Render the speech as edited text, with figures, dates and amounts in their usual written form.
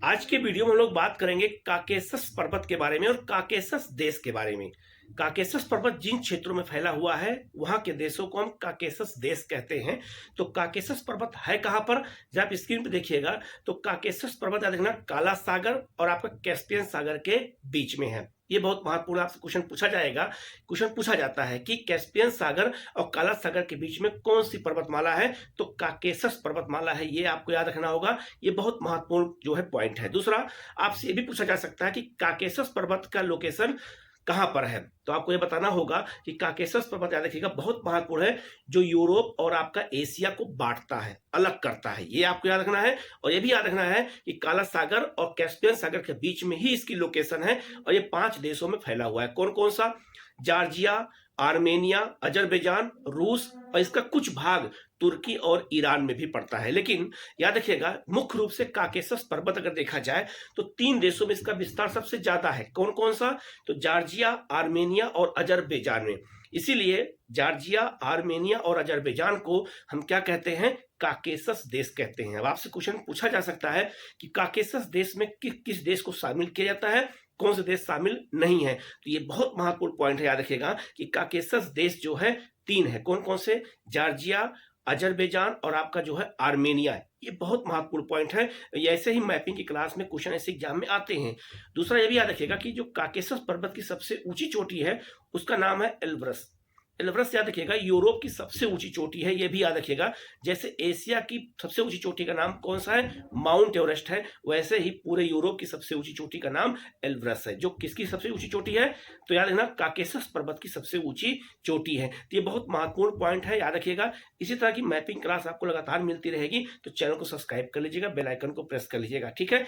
आज के वीडियो में हम लोग बात करेंगे काकेशस पर्वत के बारे में और काकेशस देश के बारे में। काकेशस पर्वत जिन क्षेत्रों में फैला हुआ है वहां के देशों को हम काकेशस देश कहते हैं। तो काकेशस पर्वत है कहां पर, जब आप स्क्रीन पे देखिएगा तो काकेशस पर्वत याद रखना काला सागर और आपका कैस्पियन सागर के बीच में है। ये बहुत महत्वपूर्ण आपसे क्वेश्चन पूछा जाएगा। क्वेश्चन पूछा जाता है कि कैस्पियन सागर और काला सागर के बीच में कौन सी पर्वतमाला है, तो काकेशस पर्वतमाला है। ये आपको याद रखना होगा, ये बहुत महत्वपूर्ण जो है पॉइंट है। दूसरा, आपसे ये भी पूछा जा सकता है कि काकेशस पर्वत का लोकेशन कहां पर है, तो आपको ये बताना होगा कि काकेशस पर्वत याद रखिएगा बहुत महत्वपूर्ण है, जो यूरोप और आपका एशिया को बांटता है, अलग करता है। ये आपको याद रखना है। और ये भी याद रखना है कि काला सागर और कैस्पियन सागर के बीच में ही इसकी लोकेशन है और ये 5 देशों में फैला हुआ है। कौन कौन सा? जॉर्जिया, आर्मेनिया, अजरबैजान, रूस और इसका कुछ भाग तुर्की और ईरान में भी पड़ता है। लेकिन याद रखिएगा मुख्य रूप से काकेशस पर्वत अगर देखा जाए तो 3 देशों में इसका विस्तार सबसे ज्यादा है। कौन कौन सा? तो जॉर्जिया, आर्मेनिया और अजरबैजान में। इसीलिए जॉर्जिया, आर्मेनिया और अजरबैजान को हम क्या कहते हैं? काकेशस देश कहते हैं। अब आपसे क्वेश्चन पूछा जा सकता है कि काकेशस देश में किस देश को शामिल किया जाता है, कौन से देश शामिल नहीं है। तो ये बहुत महत्वपूर्ण पॉइंट है, याद रखिएगा कि काकेशस देश जो है 3 है। कौन कौन से? जॉर्जिया, अजरबैजान और आपका जो है आर्मेनिया है। ये बहुत महत्वपूर्ण पॉइंट है। ये ऐसे ही मैपिंग की क्लास में क्वेश्चन ऐसे एग्जाम में आते हैं। दूसरा ये भी याद रखिएगा कि जो काकेशस पर्वत की सबसे ऊंची चोटी है उसका नाम है एल्ब्रस। एल्ब्रस याद रखिएगा यूरोप की सबसे ऊंची चोटी है। ये भी याद रखिएगा जैसे एशिया की सबसे ऊंची चोटी का नाम कौन सा है? माउंट एवरेस्ट है। वैसे ही पूरे यूरोप की सबसे ऊंची चोटी का नाम एल्ब्रस है। जो किसकी सबसे ऊंची चोटी है? तो याद रखना काकेशस पर्वत की सबसे ऊंची चोटी है। तो ये बहुत महत्वपूर्ण पॉइंट है, याद रखिएगा। इसी तरह की मैपिंग क्लास आपको लगातार मिलती रहेगी, तो चैनल को सब्सक्राइब कर लीजिएगा, बेल आइकन को प्रेस कर लीजिएगा। ठीक है।